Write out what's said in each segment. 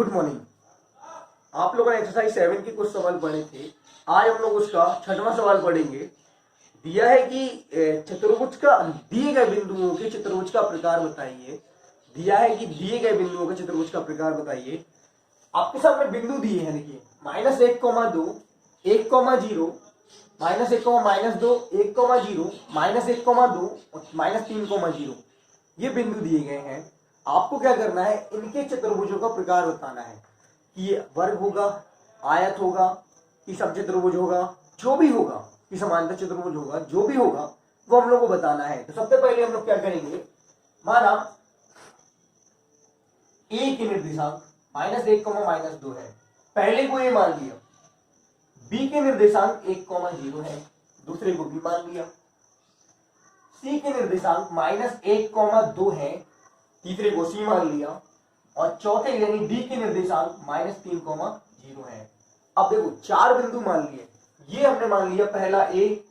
Good morning. आप लोगों ने एक्सरसाइज 7 के कुछ सवाल पढ़े थे। आज हम लोग उसका 6वां सवाल पढ़ेंगे। दिया है कि चतुर्भुज का दिए गए बिंदुओं के चतुर्भुज का प्रकार बताइए। दिया है कि दिए गए बिंदुओं के चतुर्भुज का प्रकार बताइए। आपके सामने बिंदु दिए हैं, देखिए -1,2, 1,0, -1, -2, 1,0, -1,2 और -3,0 ये बिंदु दिए गए हैं। आपको क्या करना है, इनके चतुर्भुजों का प्रकार बताना है कि ये वर्ग होगा, आयत होगा, कि समचतुर्भुज होगा, जो भी होगा, कि समांतर चतुर्भुज होगा, जो भी होगा वो हम लोग को बताना है। तो सबसे पहले हम लोग क्या करेंगे, माना ए के निर्देशांक -1, -2 है, पहले को ए मान लिया। बी के निर्देशांक 1,0 है, दूसरे को बी मान लिया। सी के निर्देशांक -1,2 है, तीसरे को सी मान लिया। और चौथे यानी डी के निर्देशांक -3,0 है। अब देखो 4 बिंदु मान लिए। ये हमने मान लिया, पहला ए,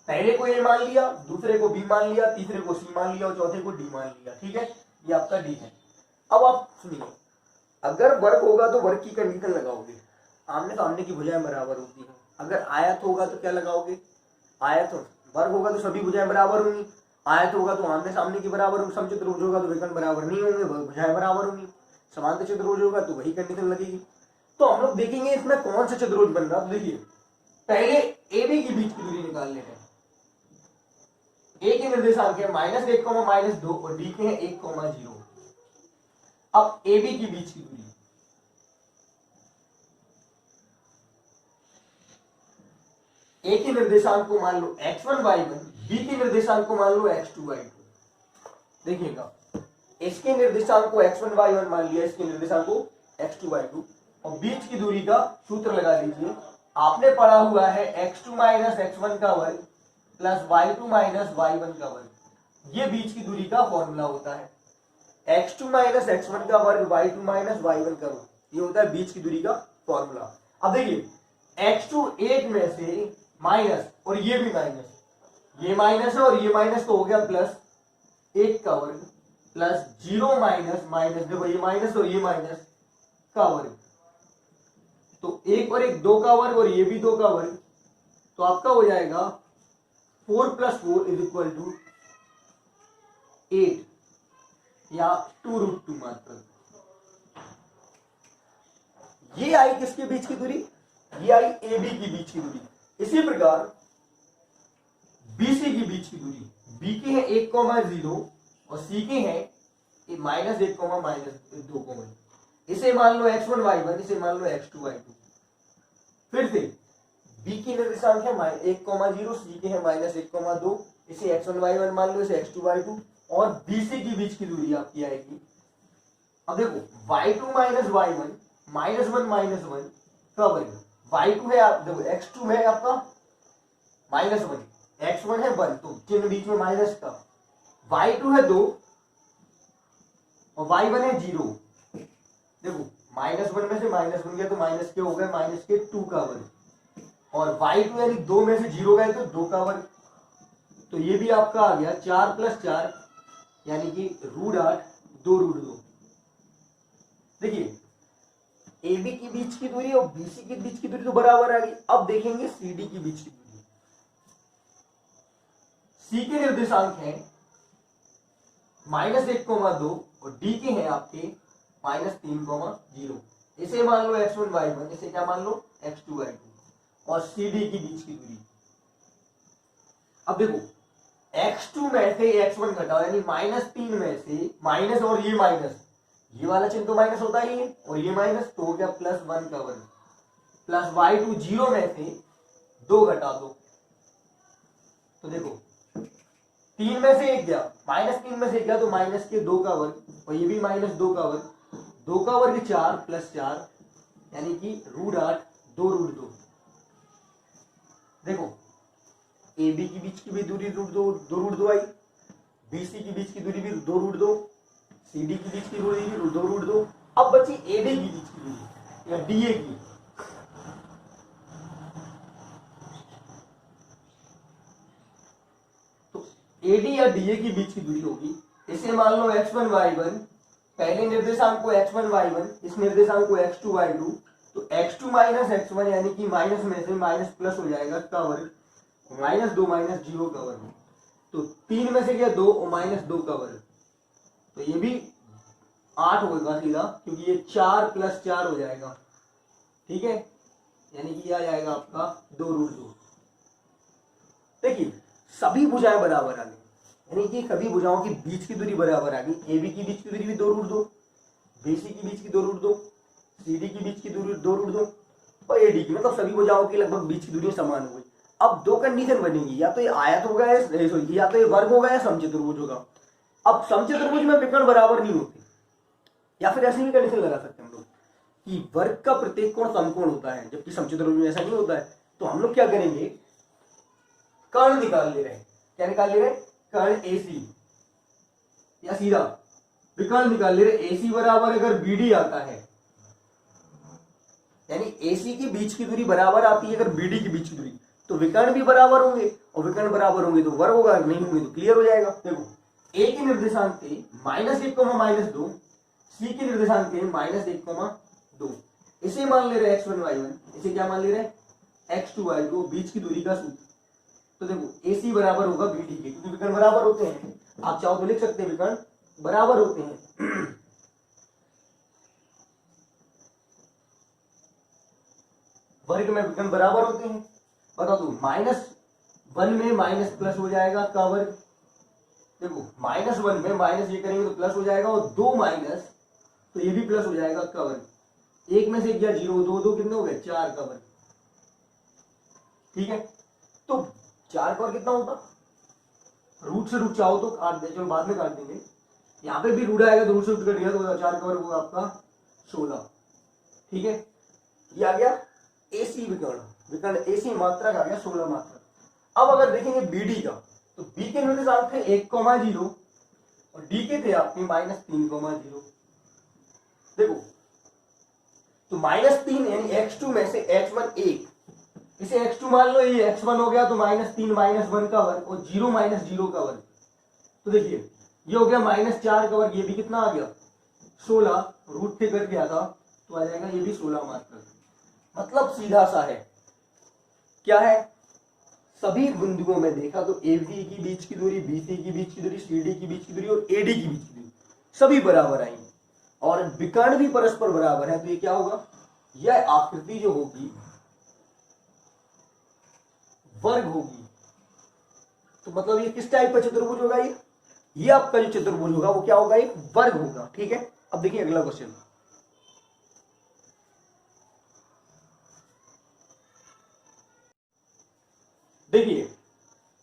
पहले को ए मान लिया, दूसरे को बी मान लिया, तीसरे को सी मान लिया और चौथे को डी मान लिया। ठीक है, ये आपका डी है। अब आप सुनिए, अगर वर्ग होगा तो वर्ग की कंडीशन लगाओगे, आमने सामने की भुजाएं बराबर होती हैं। अगर आयत होगा तो क्या लगाओगे, आयत वर्ग होगा तो सभी भुजाएं बराबर होंगी, आयत होगा तो आमने सामने की बराबर होगी, समचतुर्भुज होगा तो विकर्ण बराबर नहीं होंगे, भुजाएं बराबर होंगी। समांतर चतुर्भुज होगा तो वही कंडीशन लगेगी। तो हम लोग देखेंगे इसमें कौन सा चतुर्भुज बन रहा है। देखिए पहले ए बी के बीच की दूरी निकाल लेते हैं। ए के निर्देशांक है -1, -2 और डी के हैं 1,0। अब ए बी के बीच की दूरी, ए के निर्देशांक को मान लो x1, y1, बी के निर्देशांक को मान लो x2, y2। देखिएगा, इसके निर्देशांक को x1, y1 मान लिया, इसके निर्देशांक को x2, y2 और बीच की दूरी का सूत्र लगा लीजिए। आपने पढ़ा हुआ है x2 - x1 का वर्ग प्लस y2 - y1 का वर्ग। ये बीच की दूरी का फॉर्मूला होता है। x2 - x1 का वर्ग, y2 - y1 का वर्ग, ये होता है बीच की दूरी का फॉर्मूला। अब देखिए x2 एक में से माइनस और ये भी माइनस, ये माइनस है और ये माइनस, तो हो गया प्लस 1 का वर्ग प्लस 0 माइनस माइनस, देखो ये माइनस और ये माइनस का वर्ग, तो 1 और 1 2 का वर्ग और ये भी 2 का वर्ग, तो आपका हो जाएगा 4 + 4 = 8 या 2√2 मात्र। ये आई किसके बीच की दूरी, ये आई ए बी के बीच की दूरी। इसी प्रकार बीसी के बीच की दूरी, बी के है 1,0 और सी के है -1, -2, इसे मान लो x1, y1, इसे मान लो x2, y2। फिर से बी की निर्देशांक है 1,0, सी के है -1,2, इसे x1, y1 मान लो, इसे x2, y2 और बीसी के बीच की दूरी आपकी आएगी। अब देखो y2 - y1 -1 -1 का वर्ग, y2 है आप देखो x2 है आपका -1, x1 है 1, तो चिन्ह बीच में माइनस का, y2 है 2 और y1 है 0। देखो -1 में से -1 गया तो माइनस के हो गए, -2 का वर्ग, और y2 यानी 2 में से 0 गए तो 2 का वर्ग, तो ये भी आपका आ गया 4 + 4 यानी कि √8, 2√2। देखिए AB के बीच की दूरी और BC के बीच की दूरी तो बराबर आ गई। अब देखेंगे CD के बीच की दूरी। C के निर्देशांक है -1,2 और D के हैं आपके -3,0। इसे मान लो x1, y1, इसे क्या मान लो x2, y2 और CD के बीच की दूरी। अब देखो x2 में से x1 घटाओ, यानी -3 में से माइनस और ये माइनस, ये वाला चिन्ह तो माइनस होता ही है और ये माइनस, तो हो गया +1 का वर्ग प्लस y2 0 में से 2 घटा दो, तो देखो 3 में से 1 गया, -3 में से 1 गया तो -2 का वर्ग और ये भी -2 का वर्ग, 2 का वर्ग 4 + 4 यानी कि √8, 2√2। देखो AB के बीच की भी दूरी √2 आई, BC के बीच की दूरी भी 2√2, CD की बीच की दूरी भी 2√2। अब बची AD की बीच की दूरी या DA की, तो AD या DA की बीच की दूरी होगी इसे मान लो x1 y1, पहले निर्देशांक को x1 y1, इस निर्देशांक को x2 y2, तो x2 माइनस x1 यानी कि माइनस में से माइनस प्लस हो जाएगा का वर्ग, -2 - 0 का वर्ग, तो 3 में से क्या 2 और -2 का वर्ग, तो ये भी 8 होगा सीधा, क्योंकि ये 4 + 4 हो जाएगा, ठीक है, यानी कि आ जाएगा आपका 2√2। देखिए सभी भुजाएं बराबर आ गई, यानी कि सभी भुजाओं के बीच की दूरी बराबर आ गई। AB की बीच की दूरी भी 2√2, BC की बीच की 2√2, CD की बीच की दूरी 2√2 और AD की, मतलब सभी भुजाओं की लगभग बीच की दूरी समान हो गई। अब दो कंडीशन बनेगी, या तो ये आयत होगा या तो ये वर्ग होगा या समचतुर्भुज होगा। अब समचतुर्भुज में विकर्ण बराबर नहीं होते, या फिर ऐसी भी कंडीशन लगा सकते हैं हम लोग कि वर्ग का प्रत्येक कोण समकोण होता है, जबकि समचतुर्भुज में ऐसा नहीं होता है। तो हम लोग क्या करेंगे, कर्ण निकाल ले रहे हैं। क्या निकाल ले रहे हैं? कर्ण AC, या सीधा विकर्ण निकाल ले रहे। AC बराबर अगर BD आता है, यानी AC की बीच की दूरी बराबर आती है अगर BD की बीच की दूरी, तो विकर्ण भी बराबर होंगे, और विकर्ण बराबर होंगे तो वर्ग होगा, नहीं होंगे तो क्लियर हो जाएगा। देखो A के निर्देशांक थे -1, -2, C के निर्देशांक थे -1, 2, इसे मान ले रहे x1 y1, इसे क्या मान ले रहे x2 y2, बीच की दूरी का सूत्र। तो देखो AC बराबर होगा BD के, क्योंकि विकर्ण बराबर होते हैं। आप चाहो तो लिख सकते हैं विकर्ण बराबर होते हैं। वर्ग में विकर्ण बराबर होते हैं। बता दो -1 में माइनस प्लस हो जाएगा का वर्ग, देखो -1 में माइनस ये करेंगे तो प्लस हो जाएगा, और 2 माइनस तो ये भी प्लस हो जाएगा का वर्ग। एक में से क्या 0, 2 2 कितने हो गए 4 का वर्ग, ठीक है। तो 4 का वर्ग कितना होता, रूट से रूट चाहो तो काट दे, चलो बाद में काट देंगे। यहाँ पे भी रूट आएगा तो रूट से रूट कट गया तो 4 का वर्ग होगा आपका 16, ठीक है। ये आ गया AC विकर्ण, विकर्ण AC मात्रक आ गया 16 मात्रक। अब अगर देखेंगे BD का, तो B के निर्देशांक थे 1,0 और D के थे आपके -3,0। देखो तो -3 यानी x2 में से x1 1, इसे x2 मान लो, ये x1 हो गया, तो -3 -1 का वर्ग और 0 -0 का वर्ग। तो देखिए ये हो गया -4 का वर्ग, ये भी कितना आ गया 16, रूट से कट गया था तो आ जाएगा ये भी 16 मात्रक। मतलब सीधा सा है, क्या है, सभी बिंदुओं में देखा तो AB की बीच की दूरी, BC की बीच की दूरी, CD की बीच की दूरी और AD की बीच की दूरी सभी बराबर आएंगे, और विकर्ण भी परस्पर बराबर है। तो ये क्या होगा, यह आकृति जो होगी वर्ग होगी। तो मतलब ये किस टाइप का चतुर्भुज होगा, ये आपका जो चतुर्भुज होगा वो क्या होगा, एक वर्ग होगा, ठीक है। अब देखिए अगला क्वेश्चन, देखिए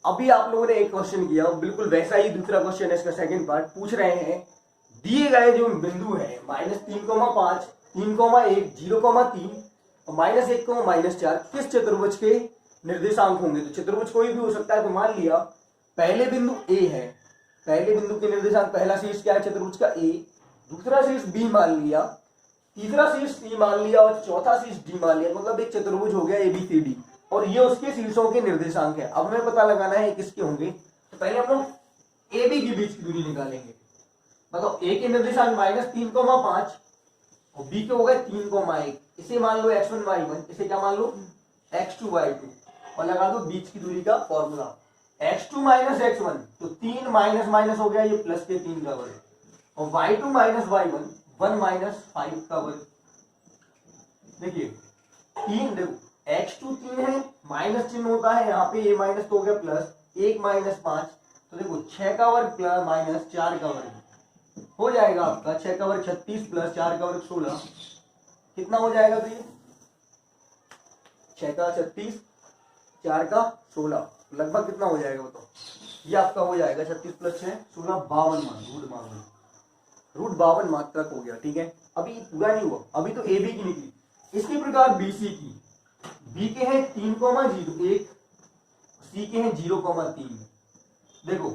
अभी आप लोगों ने एक क्वेश्चन किया, बिल्कुल वैसा ही दूसरा क्वेश्चन है, इसका सेकंड पार्ट पूछ रहे हैं, दिए गए जो बिंदु है -3,5, 3,1, 0,3 और -1, -4 किस चतुर्भुज के निर्देशांक होंगे। तो चतुर्भुज कोई भी हो सकता है। तो मान लिया पहले बिंदु A है, पहले बिंदु के निर्देशांक, पहला शीर्ष क्या है चतुर्भुज का A, दूसरा शीर्ष B मान लिया, तीसरा शीर्ष C मान लिया और चौथा शीर्ष D मान लिया, मतलब एक चतुर्भुज हो गया ABCD, और ये उसके शीर्षों के निर्देशांक है। अब हमें पता लगाना है किसके होंगे। तो पहले हम लोग AB के बीच की दूरी निकालेंगे। बताओ A के निर्देशांक -3,5 और B के हो गए 3,1, इसे मान लो x1 y1, इसे क्या मान लो x2 y2, और लगा दो बीच की दूरी का फॉर्मूला, x2 - x1 तो 3 माइनस माइनस हो गया, ये प्लस के 3 का वर्ग, और y2 - y1 1 - 5 का वर्ग। देखिए 3, देखो x2 3 है, माइनस चिन्ह होता है यहाँ पे, ये माइनस तो हो गया प्लस, 1 - 5, तो देखो 6 का वर्ग प्लस -4 का वर्ग हो जाएगा आपका, 6 का वर्ग 36 प्लस 4 का वर्ग 16, कितना हो जाएगा। तो ये 6 का 36, 4 का 16, लगभग कितना हो जाएगा बताओ। ये आपका हो जाएगा 36 प्लस 6 16, 52 रूट 52 मात्रक हो गया, ठीक है। अभी पूरा नहीं हुआ, अभी तो AB की निकली। इसी प्रकार BC की, B के हैं 3,01, C के हैं 0,3। देखो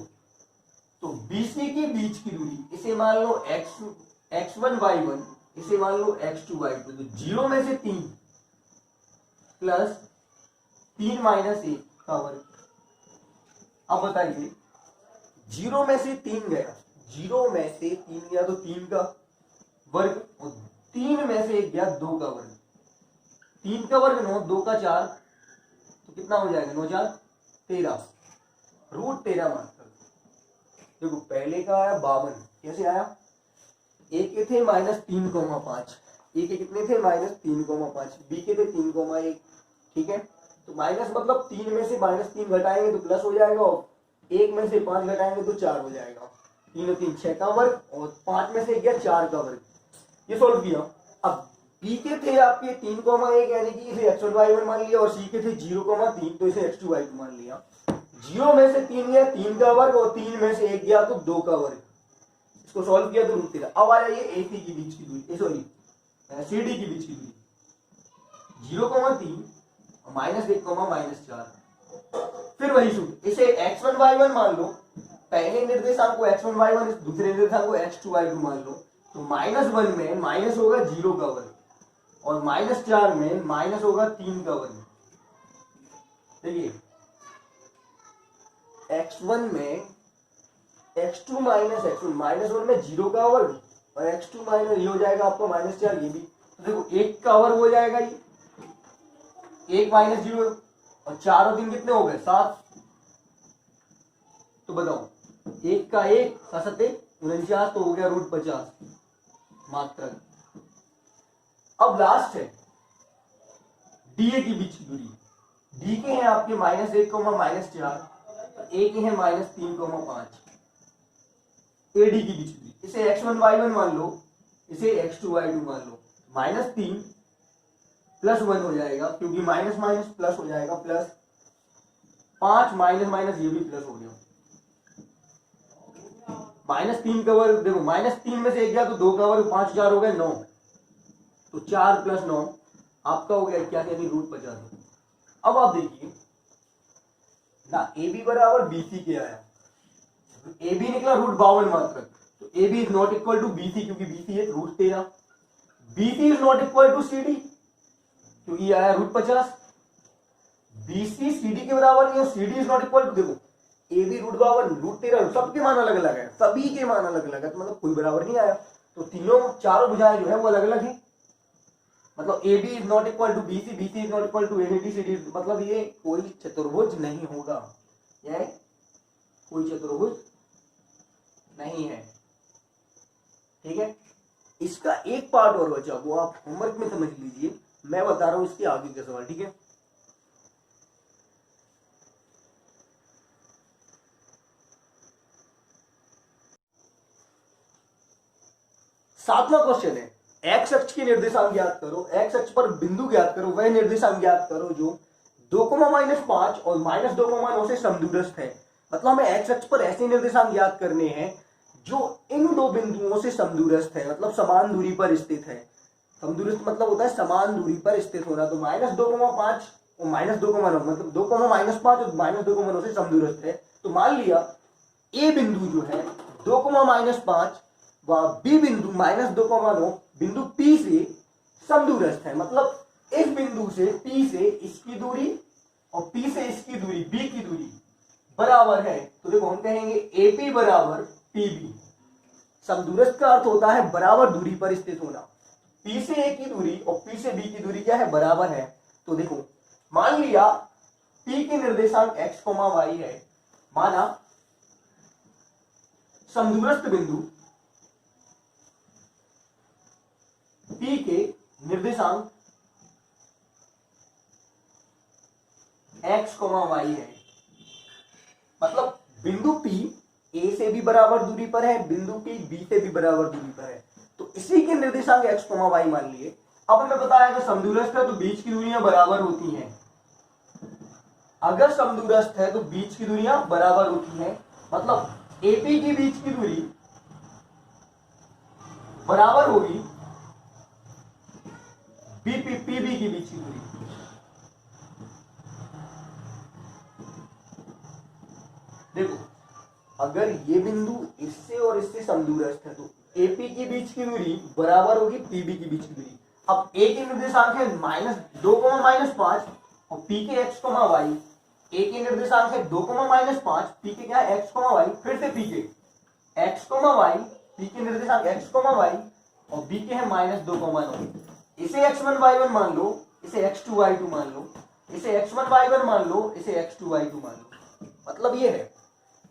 तो BC की बीच की दूरी, इसे मान लो x1 y1, इसे मान लो x2 y2, तो 0 में से 3 प्लस 3 - 1 का वर्ग। अब बताइए 0 में से 3 गया, 0 में से 3 गया तो 3 का वर्ग, और 3 में से 1 गया 2 का वर्ग। 3 का वर्ग 9, 2 का 4, तो कितना हो जाएगा, 9 4 13, √13 मात्र। देखो पहले का आया 52, कैसे आया, ए के थे -3,5, ए के कितने थे -3,5, बी के थे 3,1, ठीक है। तो माइनस मतलब 3 में से -3 घटाएंगे तो प्लस हो जाएगा, और 1 में से 5 घटाएंगे तो 4 हो जाएगा। 3 और 3 6 का वर्ग, और 5 में से गया 4 का वर्ग। ये सोल्व किया। अब बी के थे आपके 3,1, यानी कि इसे x1 y1 मान लिया, और सी के थे 0,3, तो इसे x2 y2 मान लिया। 0 में से 3 गया 3 का वर्ग, और 3 में से 1 गया तो 2 का वर्ग। इसको सॉल्व किया तो √13। अब आ जाइए AC के बीच की दूरी, सॉरी CD के बीच की दूरी, 0,3 -1, -4। फिर वही सूत्र, इसे x1 y1 मान लो, पहले निर्देशांक को x1 y1, दूसरे निर्देशांक को x2 y2 मान लो, तो -1 में माइनस होगा 0 का वर्ग, और -4 में माइनस होगा 3 का वर्ग। देखिए x1 में x2 माइनस x1, -1 में 0 का वर्ग, और x2 माइनस ये हो जाएगा आपका -4, ये भी। तो देखो 1 का वर्ग हो जाएगा ये, 1 - 0, और 4 और 3 कितने हो गए, 7। तो बताओ 1 का 1, 7 49, तो हो गया √50 मात्रक। अब लास्ट है डीए की बीच की दूरी। डी के हैं आपके -1, -4, ए के हैं -3,5। एडी की बीच की दूरी, इसे x1 y1 मान लो, इसे x2 y2 मान लो। -3 + 1 हो जाएगा, क्योंकि माइनस माइनस प्लस हो जाएगा, प्लस 5 माइनस ये भी प्लस हो गया। -3 का वर्ग, देखो -3 में से 1 गया तो 2 का वर्ग, 5 4 हो गए 9, तो 4 + 9 आपका हो गया क्या, यानी √50। अब आप देखिए ना, ए बी बराबर BC के आया, ए बी निकला √52 मात्रक, तो A B is not equal to BC, क्योंकि BC है √13। BC is not equal to CD, क्योंकि आया √50। BC CD के बराबर नहीं, और CD is not equal to, देखो ए बी √52 √13, सबके मान अलग अलग है, सभी के मान अलग अलग है, तो मतलब कोई बराबर नहीं आया। तो तीनों चारों भुजाएं जो है वो अलग अलग है, मतलब A B is not equal to BC, BC is not equal to AD, CD, मतलब ये कोई चतुर्भुज नहीं होगा, यह कोई चतुर्भुज नहीं है, ठीक है। इसका एक पार्ट और बचा, वो आप होमवर्क में समझ लीजिए, मैं बता रहा हूं इसके आगे के सवाल, ठीक है। सातवां क्वेश्चन है, एक्स अक्ष के निर्देशांक ज्ञात करो, एक्स अक्ष पर बिंदु ज्ञात करो, वह निर्देशांक ज्ञात करो जो 2,-5 और -2,9 से समदूरस्थ है। मतलब हमें एक्स अक्ष पर ऐसे निर्देशांक ज्ञात करने हैं जो इन दो बिंदुओं से समदूरस्थ है, मतलब समान दूरी पर स्थित है। समदूरस्थ मतलब होता है समान दूरी पर स्थित होना, तो -2,5 और -2,9, मतलब 2,-5 और -2,9 से समदूरस्थ है। तो मान लिया ए बिंदु जो है 2,-5 व बी बिंदु -2,9 बिंदु P से समदूरस्थ है, मतलब इस बिंदु से P से इसकी दूरी और P से इसकी दूरी, B की दूरी बराबर है। तो देखो हम कहेंगे AP बराबर PB। समदूरस्थ का अर्थ होता है बराबर दूरी पर स्थित होना। P से A की दूरी और P से B की दूरी क्या है, बराबर है। तो देखो मान लिया P के निर्देशांक x, y है, माना समदूरस्थ बिंदु P के निर्देशांक x, y है, मतलब बिंदु P A से भी बराबर दूरी पर है, बिंदु P B से भी बराबर दूरी पर है, तो इसी के निर्देशांक x, y मान लिए। अब हमें बताया कि समदूरस्थ है तो बीच की दूरियां बराबर होती हैं। अगर समदूरस्थ है तो बीच की दूरियां बराबर होती हैं, मतलब AP की बीच की दूरी बराबर होगी PB की बीच की दूरी। देखो अगर ये बिंदु इससे और इससे समदूरस्थ है तो AP की बीच की दूरी बराबर होगी PB की बीच की दूरी। अब A के निर्देशांक है -2,-5 और P के x, y। A के निर्देशांक है 2,-5, P के क्या है x, y, फिर से P के x, y, p के निर्देशांक x, y और b के हैं -2,9। इसे x1 y1 मान लो, इसे x2 y2 मान लो, इसे x1 y1 मान लो, इसे x2 y2 मान लो। मतलब ये है,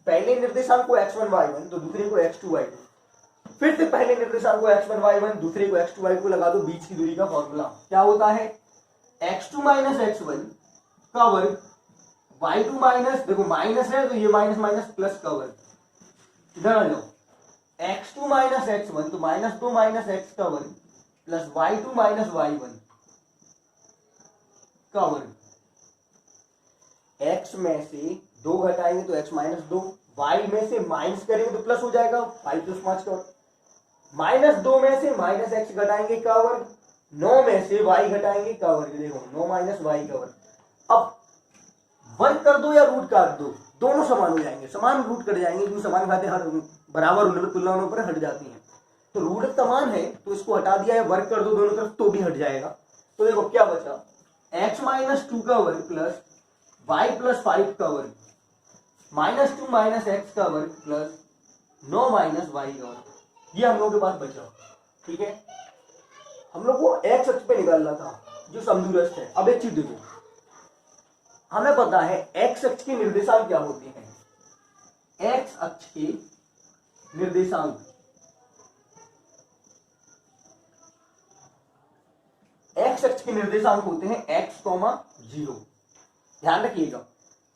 पहले निर्देशांक को x1 y1 तो दूसरे को x2 y2, फिर से पहले निर्देशांक को x1 y1 दूसरे को x2 y2 लगा दो, बीच की दूरी का फॉर्मूला क्या होता है, x2 माइनस x1 का वर्ग, y2 माइनस, देखो माइनस है तो ये माइनस माइनस प्लस का वर्ग, इधर आ जाओ, x2 माइनस x1 तो -2 माइनस x का वर्ग प्लस y2 माइनस y1 का वर्ग। x में से 2 घटाएंगे तो x -2, y में से माइनस करेंगे तो प्लस हो जाएगा 5 + 5 का वर्ग, -2 में से -x घटाएंगे का वर्ग, 9 में से y घटाएंगे का वर्ग, देखो 9 माइनस y का वर्ग। अब वर्ग कर दो या रूट काट दो, दोनों समान हो जाएंगे, समान रूट कट जाएंगे, क्योंकि समान घातें हर बराबर होने पर तुलना होने पर हट जाती हैं। तो रूट समान है तो इसको हटा दिया है, वर्ग कर दो दोनों तरफ तो भी हट जाएगा। तो देखो क्या बचा, x -2 का वर्ग प्लस y + 5 का वर्ग, -2 माइनस x का वर्ग प्लस 9 माइनस y का वर्ग, ये हम लोगों के पास बचा। ठीक है, हम लोग को x अक्ष पे निकालना था जो समदूरस्थ है। अब एक चीज देखो, हमें पता है x अक्ष के निर्देशांक क्या होते हैं, x अक्ष के निर्देशांक, x अक्ष के निर्देशांक होते हैं x, 0। ध्यान रखिएगा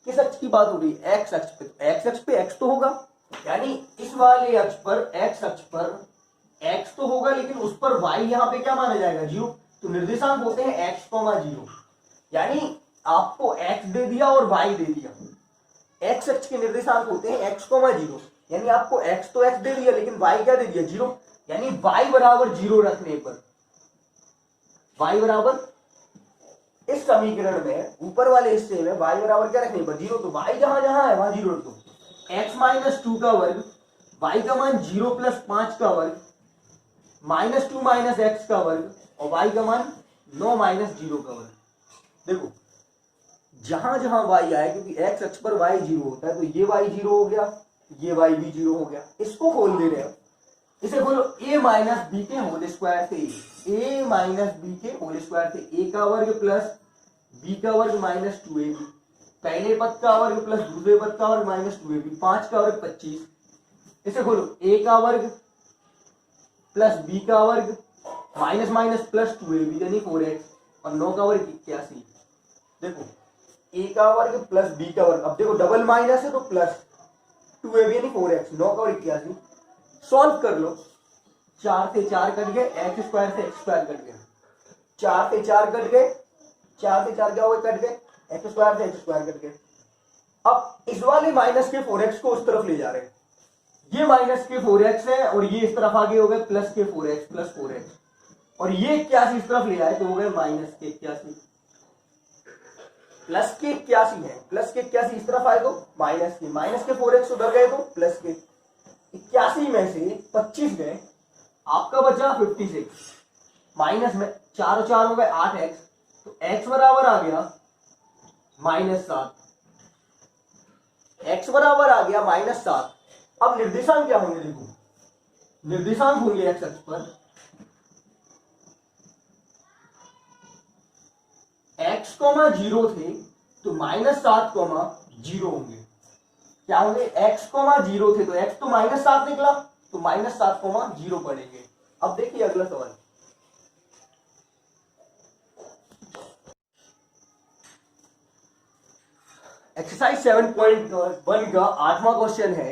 किस अक्ष की बात हो रही है, x अक्ष पे, x अक्ष पे x तो होगा, यानी इस वाले अक्ष पर, x अक्ष पर x तो होगा, लेकिन उस पर y यहां पे क्या माना जाएगा, 0। तो निर्देशांक होते हैं x, 0, यानी आपको x दे दिया और y दे दिया। x अक्ष के निर्देशांक होते हैं x, 0, यानी आपको x तो x दे दिया लेकिन y क्या दे दिया, 0, यानी y बराबर 0 रखने पर, y बराबर, इस समीकरण में ऊपर वाले हिस्से में y बराबर क्या रखने पर, 0, तो y जहां जहां है वहां 0 रख दो। x -2 का वर्ग, y का मान 0 + 5 का वर्ग, -2 माइनस x का वर्ग और y का मान 9 माइनस 0 का वर्ग। देखो जहां जहां y आए, क्योंकि x अक्ष पर y 0 होता है, तो ये y 0 हो गया, ये y भी 0 हो गया। इसको खोल दे रहे हो, इसे बोलो a माइनस बी के होल स्क्वायर से, a माइनस बी के होल स्क्वायर से, a का वर्ग प्लस b का वर्ग -2ab, पहले पद का वर्ग प्लस दूसरे पद का वर्ग -2ab, 5 का वर्ग 25। इसे खोलो, a का वर्ग प्लस b का वर्ग माइनस माइनस प्लस 2ab यानी 4x और 9 का वर्ग 81। देखो a का वर्ग प्लस b का वर्ग, अब देखो डबल माइनस है तो प्लस 2ab यानी 4x, 9 का वर्ग 81। सॉल्व कर लो, 4 से 4 कट गए, x स्क्वायर से x स्क्वायर कट गया, 4 से 4 कट गए, 4 से 4 क्या हो गए, कट गए, x स्क्वायर से x स्क्वायर कट गए। अब इस वाले माइनस के 4x को उस तरफ ले जा रहे हैं, ये माइनस के 4x है और ये इस तरफ आगे हो गए प्लस के 4x प्लस 4x, और ये 81 इस तरफ ले आए तो हो गए माइनस के 81, प्लस के 81 है, प्लस के 81 इस तरफ आए तो माइनस के 4x उधर गए तो प्लस के 81 में से 25 गए, आपका बचा 56, माइनस में 4 और 4 हो गए 8x, तो x बराबर आ गया -7, x बराबर आ गया -7। अब निर्देशांक क्या होंगे, देखो निर्देशांक होंगे x अक्ष पर x, 0 थे तो -7, 0 होंगे। क्या होंगे, x, 0 थे तो x तो -7 निकला तो -7, 0 पड़ेंगे। अब देखिए अगला सवाल, एक्सरसाइज 7.1 का 8वां क्वेश्चन है,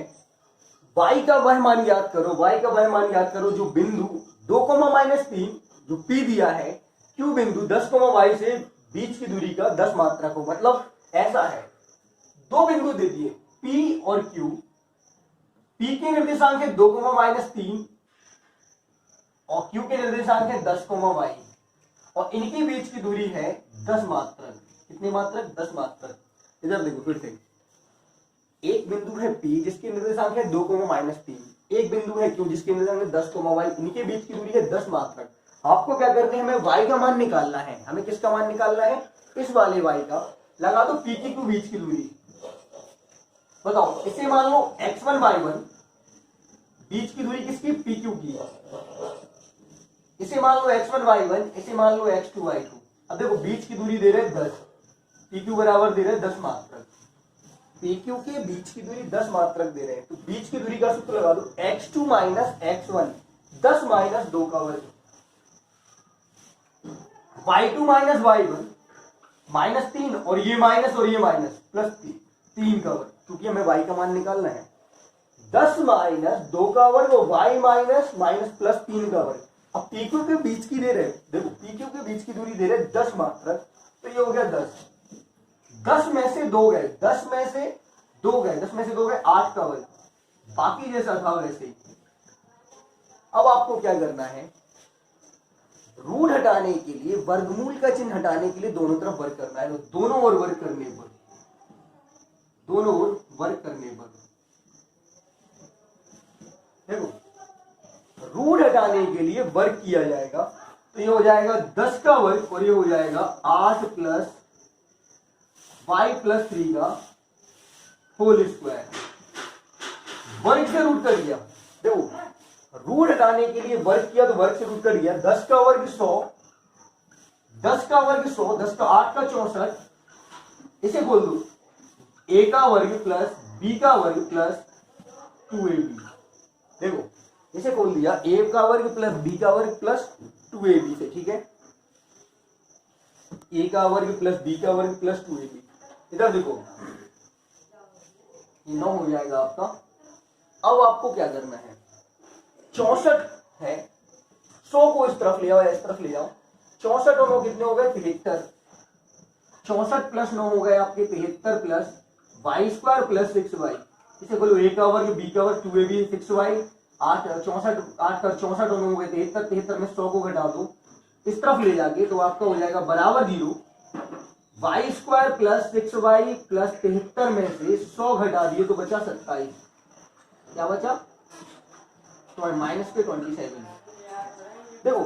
y का वह मान याद करो, y का वह मान याद करो जो बिंदु 2, -3 जो P दिया है, Q बिंदु 10, y से बीच की दूरी का 10 मात्रक हो। मतलब ऐसा है, दो बिंदु दे दिए P और Q, P के निर्देशांक है 2, -3 और Q के निर्देशांक है 10, y और इनके बीच की दूरी है 10 मात्रक। कितने मात्रक, 10 मात्रक। इधर देखो फिर से, एक बिंदु है P जिसके निर्देशांक है 2, -3, एक बिंदु है Q जिसके निर्देशांक है 10, y, इनके बीच की दूरी है 10 मात्रक। आपको क्या करते हैं, हमें y का मान निकालना है, हमें किसका मान निकालना है, इस वाले y का। लगा दो P की बीच की दूरी, बताओ इसे मान लो x1 y1 बीच की दूरी किसकी, पी क्यू की। इसे मान लो x1 y1, इसे मान लो x2 y2। अब देखो बीच की दूरी दे रहे 10, पी क्यू बराबर दे रहे 10 मात्रक, पी क्यू के बीच की दूरी 10 मात्रक दे रहे हैं, तो बीच की दूरी का सूत्र लगा दो x2 माइनस x1, 10 माइनस 2 का वर्ग, y2 माइनस y1 माइनस 3, और ये माइनस प्लस 3 का वर्ग, क्योंकि हमें y का मान निकालना है। 10 माइनस 2 का वर्ग और y माइनस प्लस 3 का वर्ग। अब पीक्यू के बीच की दे रहे, देखो पीक्यू के बीच की दूरी दे रहे 10 मात्रक, तो ये हो गया 10, 10 में से 2 गए, 10 में से 2 गए, 10 में से 2 गए 8 का वर्ग, बाकी जैसा था वैसे ही। अब आपको क्या करना है, रूट हटाने के लिए, वर्गमूल का चिन्ह हटाने के लिए दोनों तरफ वर्ग करना है, तो दोनों ओर वर्ग करने पर, दोनों ओर वर्ग करने पर देखो रूट हटाने के लिए वर्ग किया जाएगा, तो ये हो जाएगा 10 का वर्ग और ये हो जाएगा 8 प्लस y प्लस 3 का होल स्क्वायर। वर्ग से रूट कर दिया, देखो रूट हटाने के लिए वर्ग किया तो वर्ग से रूट कर दिया। 10 का वर्ग 100, 10 का वर्ग 100, 10 का 8 का 64, इसे बोल दो a का वर्ग प्लस b का वर्ग प्लस 2ab। देखो इसे खोल दिया a का वर्ग प्लस b का वर्ग प्लस 2ab से, ठीक है, a का वर्ग प्लस b का वर्ग प्लस 2ab। इधर देखो ये 9 हो जाएगा आपका। अब आपको क्या करना है, 64 है, 100 को इस तरफ ले आओ या इस तरफ ले जाओ, 64 और 9 कितने हो गए 73, 64 प्लस 9 हो गए आपके 73 plus Y square plus 6y। इसे बोलो a का वर्ग b का वर्ग 2ab 6y, 8 64 8 का 64 और 9 हो गए 73, 73 में 100 को घटा दो इस तरफ ले जाके, तो आपका हो जाएगा बराबर 0, Y square plus 6y plus 73 में से 100 घटा दिए तो बचा 27, क्या बचा तो माइनस के 27। देखो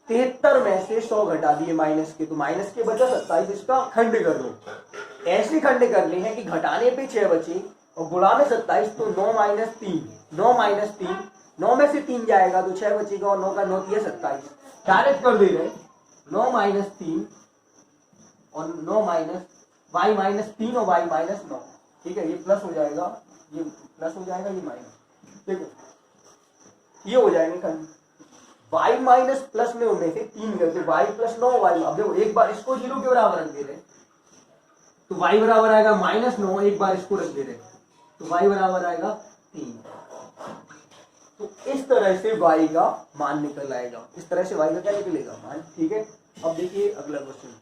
73 में से 100 घटा दिए माइनस के, तो माइनस के बचा 27, इसका खंड कर लो। ऐसे खंड करने हैं कि घटाने पे 6 बचे और गुणा में 27, तो 9 माइनस 3, 9 माइनस 3, 9 में से 3 जाएगा तो 6 बचेगा और 9 का 9 दिया 27, डायरेक्ट कर दे रहे 9 माइनस 3 और 9 माइनस y माइनस 3 और y माइनस 9, ठीक है, ये प्लस हो जाएगा, ये प्लस हो जाएगा, ये माइनस, देखो ये हो जाएंगे खंड, y माइनस प्लस में उनमें से 3 गए तो y प्लस 9 y। अब देखो एक बार इसको 0 के बराबर रख दे रहे तो y बराबर आएगा -9, एक बार इसको रख दे रहे तो y बराबर आएगा 3। तो इस तरह से y का मान निकल आएगा, इस तरह से y का क्या निकलेगा मान, ठीक है। अब देखिए अगला क्वेश्चन।